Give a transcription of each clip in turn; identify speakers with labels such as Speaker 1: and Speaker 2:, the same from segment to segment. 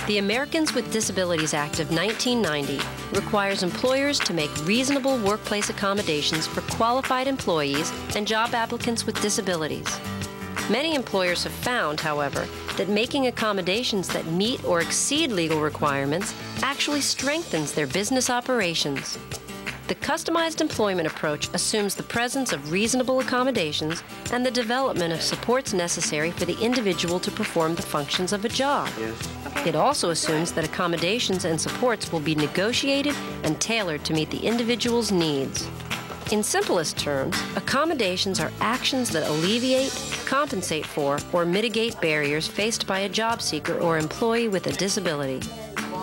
Speaker 1: The Americans with Disabilities Act of 1990 requires employers to make reasonable workplace accommodations for qualified employees and job applicants with disabilities. Many employers have found, however, that making accommodations that meet or exceed legal requirements actually strengthens their business operations. The customized employment approach assumes the presence of reasonable accommodations and the development of supports necessary for the individual to perform the functions of a job. It also assumes that accommodations and supports will be negotiated and tailored to meet the individual's needs. In simplest terms, accommodations are actions that alleviate, compensate for, or mitigate barriers faced by a job seeker or employee with a disability.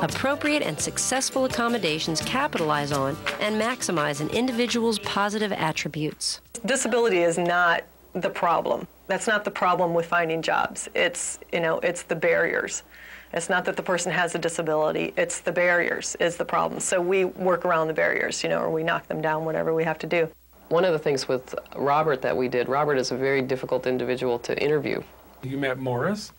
Speaker 1: Appropriate and successful accommodations capitalize on and maximize an individual's positive attributes.
Speaker 2: Disability is not the problem. That's not the problem with finding jobs. It's the barriers. It's not that the person has a disability, it's the barriers is the problem. So we work around the barriers, or we knock them down, whatever we have to do.
Speaker 3: One of the things with Robert that we did, Robert is a very difficult individual to interview.
Speaker 4: You met Morris?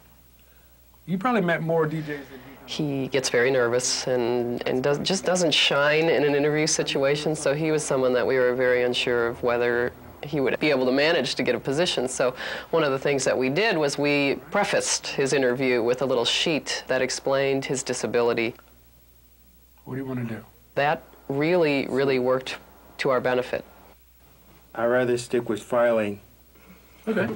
Speaker 4: You probably met more DJs than
Speaker 3: he gets very nervous and just doesn't shine in an interview situation, so he was someone that we were very unsure of whether he would be able to manage to get a position. So one of the things that we did was we prefaced his interview with a little sheet that explained his disability.
Speaker 4: What do you want to do?
Speaker 3: That really, really worked to our benefit.
Speaker 5: I'd rather stick with filing.
Speaker 4: Okay.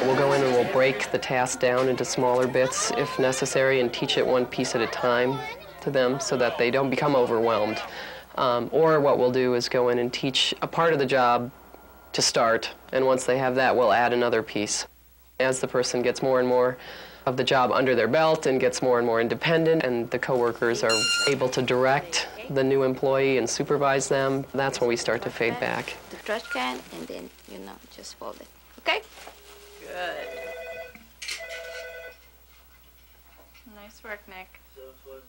Speaker 3: We'll go in and we'll break the task down into smaller bits if necessary and teach it one piece at a time to them so that they don't become overwhelmed. Or what we'll do is go in and teach a part of the job to start, and once they have that, we'll add another piece. As the person gets more and more of the job under their belt and gets more and more independent, and the coworkers are able to direct the new employee and supervise them, that's when we start to fade back.
Speaker 6: The trash can, and then, just fold it. Okay?
Speaker 2: Good.
Speaker 6: Nice work, Nick.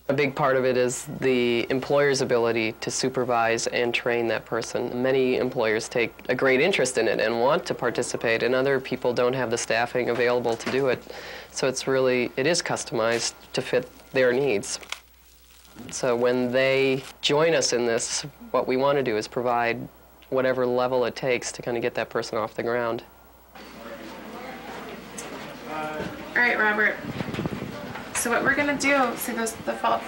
Speaker 3: A big part of it is the employer's ability to supervise and train that person. Many employers take a great interest in it and want to participate, and other people don't have the staffing available to do it. So it is customized to fit their needs. So when they join us in this, what we want to do is provide whatever level it takes to kind of get that person off the ground.
Speaker 7: All right, Robert. So what we're gonna do, see the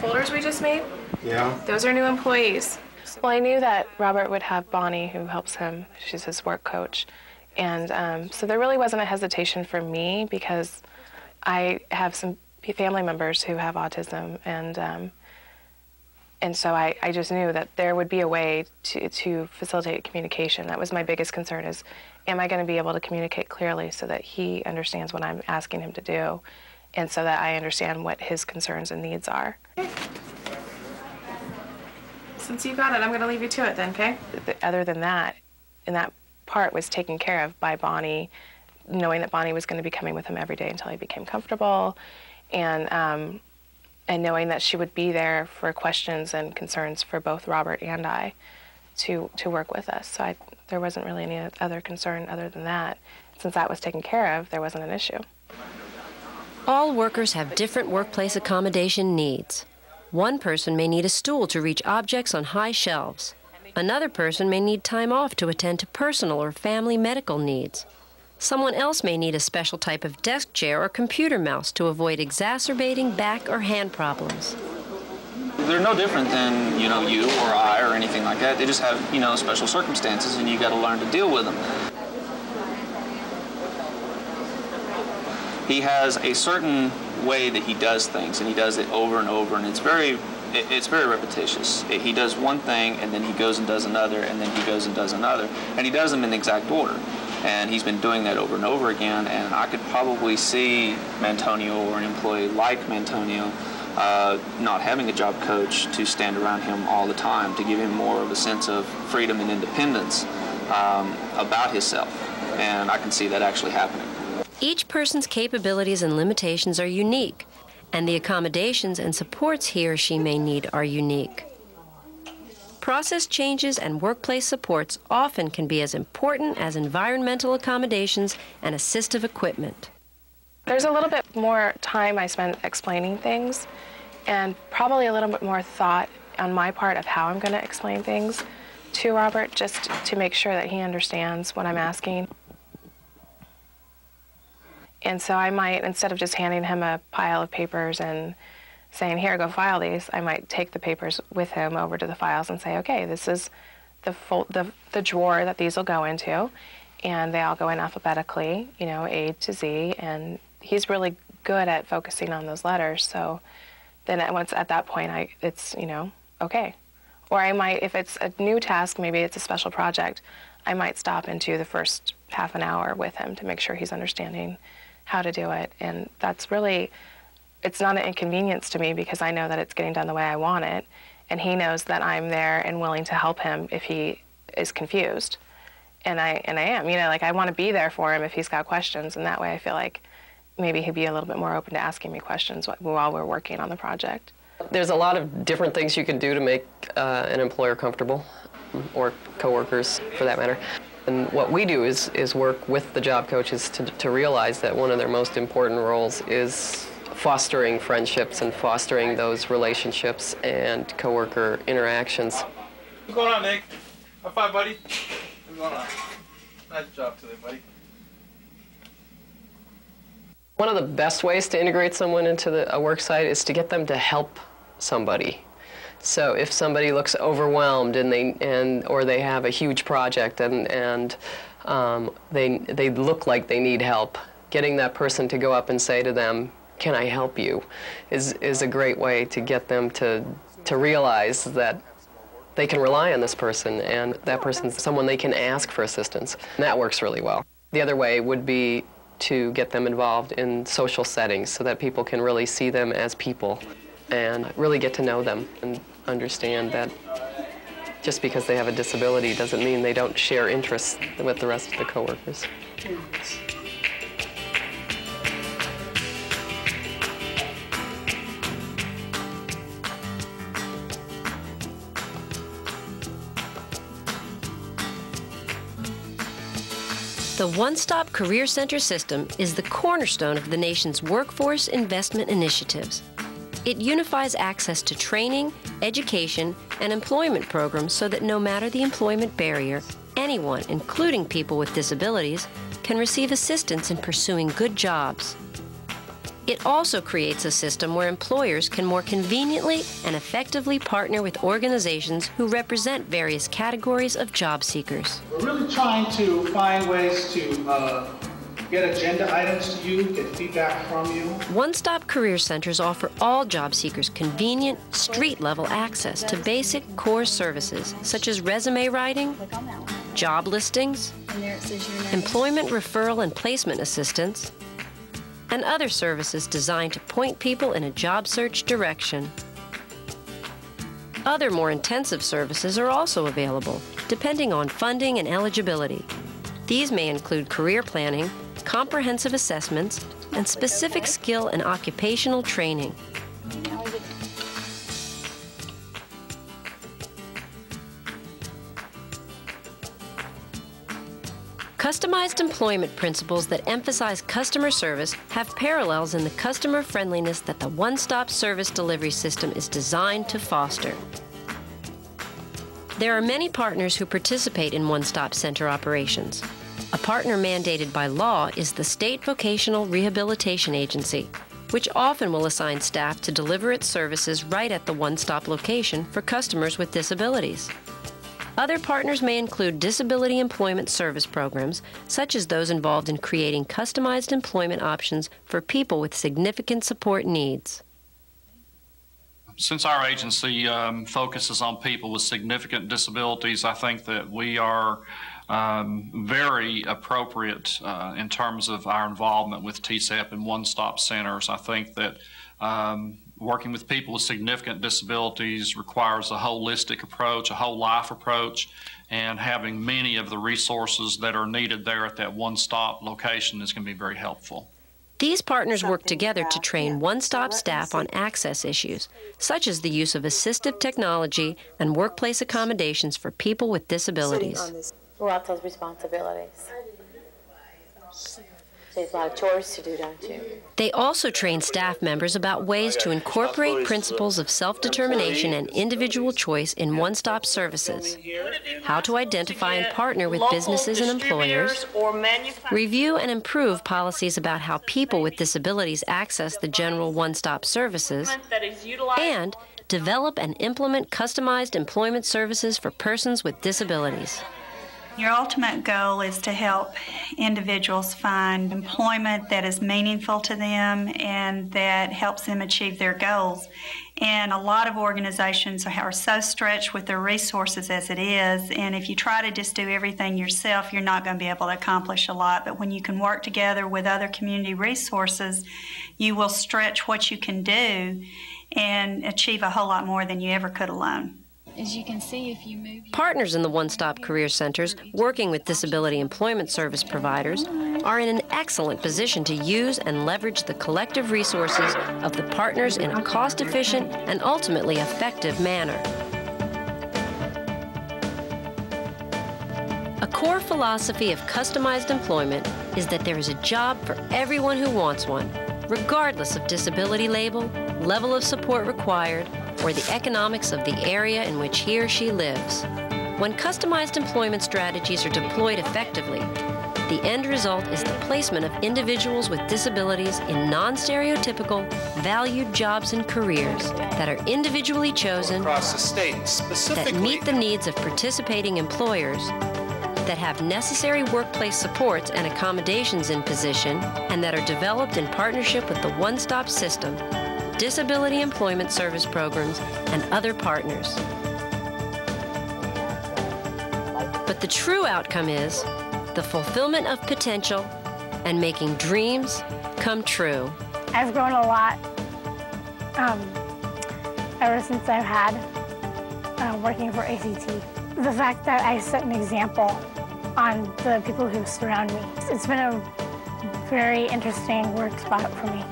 Speaker 7: folders we just made?
Speaker 5: Yeah.
Speaker 7: Those are new employees. Well, I knew that Robert would have Bonnie, who helps him. She's his work coach. And so there really wasn't a hesitation for me because I have some family members who have autism, and so I just knew that there would be a way to facilitate communication. That was my biggest concern is, am I going to be able to communicate clearly so that he understands what I'm asking him to do, and so that I understand what his concerns and needs are. Since you got it, I'm going to leave you to it then, okay? Other than that, and that part was taken care of by Bonnie, knowing that Bonnie was going to be coming with him every day until he became comfortable, and knowing that she would be there for questions and concerns for both Robert and I to work with us. So there wasn't really any other concern other than that. Since that was taken care of, there wasn't an issue.
Speaker 1: All workers have different workplace accommodation needs. One person may need a stool to reach objects on high shelves. Another person may need time off to attend to personal or family medical needs. Someone else may need a special type of desk chair or computer mouse to avoid exacerbating back or hand problems.
Speaker 8: They're no different than, you or I or anything like that. They just have, special circumstances, and you got to learn to deal with them. He has a certain way that he does things, and he does it over and over, and it's very repetitious. He does one thing, and then he goes and does another, and then he goes and does another, and he does them in exact order. And he's been doing that over and over again, and I could probably see Mantonio or an employee like Mantonio not having a job coach to stand around him all the time, to give him more of a sense of freedom and independence about himself. And I can see that actually happening.
Speaker 1: Each person's capabilities and limitations are unique, and the accommodations and supports he or she may need are unique. Process changes and workplace supports often can be as important as environmental accommodations and assistive equipment.
Speaker 7: There's a little bit more time I spend explaining things, and probably a little bit more thought on my part of how I'm going to explain things to Robert, just to make sure that he understands what I'm asking. And so I might, instead of just handing him a pile of papers and saying, here, go file these, I might take the papers with him over to the files and say, okay, this is the drawer that these will go into, and they all go in alphabetically, you know, A to Z, and he's really good at focusing on those letters, so then at that point, it's, you know, okay. Or I might, if it's a new task, maybe it's a special project, I might stop into the first half an hour with him to make sure he's understanding how to do it, and that's really, it's not an inconvenience to me because I know that it's getting done the way I want it, and he knows that I'm there and willing to help him if he is confused. And I am, you know, like I want to be there for him if he's got questions, and that way I feel like maybe he'd be a little bit more open to asking me questions while we're working on the project.
Speaker 3: There's a lot of different things you can do to make an employer comfortable, or coworkers for that matter. And what we do is work with the job coaches to realize that one of their most important roles is fostering friendships and fostering those relationships and coworker interactions.
Speaker 9: What's going on, Nick? High five, buddy. What's going on? Nice job today, buddy.
Speaker 3: One of the best ways to integrate someone into a work site is to get them to help somebody. So if somebody looks overwhelmed or they have a huge project and they look like they need help, getting that person to go up and say to them, "Can I help you?" is a great way to get them to realize that they can rely on this person, and that person's someone they can ask for assistance. And that works really well. The other way would be to get them involved in social settings so that people can really see them as people and really get to know them and understand that just because they have a disability doesn't mean they don't share interests with the rest of the coworkers.
Speaker 1: The One-Stop Career Center system is the cornerstone of the nation's workforce investment initiatives. It unifies access to training, education, and employment programs so that no matter the employment barrier, anyone, including people with disabilities, can receive assistance in pursuing good jobs. It also creates a system where employers can more conveniently and effectively partner with organizations who represent various categories of job seekers.
Speaker 10: We're really trying to find ways to get agenda items to you, get feedback from you.
Speaker 1: One-Stop Career Centers offer all job seekers convenient, street-level access to basic core services such as resume writing, job listings, employment referral and placement assistance, and other services designed to point people in a job search direction. Other more intensive services are also available, depending on funding and eligibility. These may include career planning, comprehensive assessments, and specific skill and occupational training. Customized employment principles that emphasize customer service have parallels in the customer friendliness that the one-stop service delivery system is designed to foster. There are many partners who participate in one-stop center operations. A partner mandated by law is the State Vocational Rehabilitation Agency, which often will assign staff to deliver its services right at the one-stop location for customers with disabilities. Other partners may include disability employment service programs, such as those involved in creating customized employment options for people with significant support needs.
Speaker 11: Since our agency focuses on people with significant disabilities, I think that we are very appropriate in terms of our involvement with TCEP and one-stop centers. I think that working with people with significant disabilities requires a holistic approach, a whole life approach, and having many of the resources that are needed there at that one-stop location is going to be very helpful.
Speaker 1: These partners work together to train one-stop staff on access issues, such as the use of assistive technology and workplace accommodations for people with disabilities.
Speaker 12: Lots of responsibilities. So you have a lot of chores to do, don't you?
Speaker 1: They also train staff members about ways to incorporate principles of self-determination and individual choice in one-stop services, how to identify and partner with businesses and employers, review and improve policies about how people with disabilities access the general one-stop services, and develop and implement customized employment services for persons with disabilities.
Speaker 13: Your ultimate goal is to help individuals find employment that is meaningful to them and that helps them achieve their goals. And a lot of organizations are so stretched with their resources as it is, and if you try to just do everything yourself, you're not going to be able to accomplish a lot. But when you can work together with other community resources, you will stretch what you can do and achieve a whole lot more than you ever could alone.
Speaker 14: As you can see, if you move...
Speaker 1: Partners in the one-stop career centers working with disability employment service providers are in an excellent position to use and leverage the collective resources of the partners in a cost-efficient and ultimately effective manner. A core philosophy of customized employment is that there is a job for everyone who wants one, regardless of disability label, level of support required, or the economics of the area in which he or she lives. When customized employment strategies are deployed effectively, the end result is the placement of individuals with disabilities in non-stereotypical, valued jobs and careers that are individually chosen,
Speaker 15: across the state, specifically,
Speaker 1: that meet the needs of participating employers, that have necessary workplace supports and accommodations in position, and that are developed in partnership with the one-stop system, disability employment service programs, and other partners. But the true outcome is the fulfillment of potential and making dreams come true.
Speaker 16: I've grown a lot ever since I've had working for ACT. The fact that I set an example on the people who surround me, it's been a very interesting work spot for me.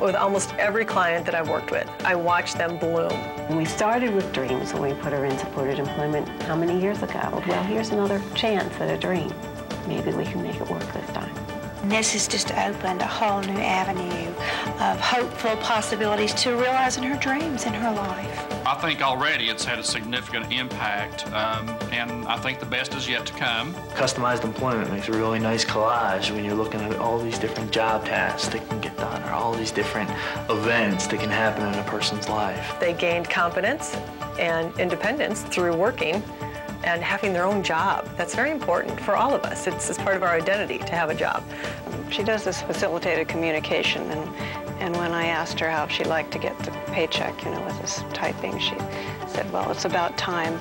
Speaker 2: With almost every client that I've worked with, I watch them bloom.
Speaker 17: We started with dreams when we put her in supported employment how many years ago? Well, here's another chance at a dream. Maybe we can make it work this time.
Speaker 18: This has just opened a whole new avenue of hopeful possibilities to realizing her dreams in her life.
Speaker 11: I think already it's had a significant impact, and I think the best is yet to come.
Speaker 19: Customized employment makes a really nice collage when you're looking at all these different job tasks that can get done, or all these different events that can happen in a person's life.
Speaker 2: They gained confidence and independence through working and having their own job. That's very important for all of us. It's part of our identity to have a job.
Speaker 20: She does this facilitated communication, and when I asked her how she liked to get the paycheck, with this typing, she said, well, it's about time.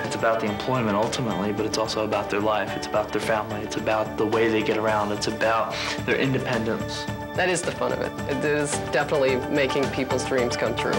Speaker 19: It's about the employment ultimately, but it's also about their life. It's about their family. It's about the way they get around. It's about their independence.
Speaker 3: That is the fun of it. It is definitely making people's dreams come true.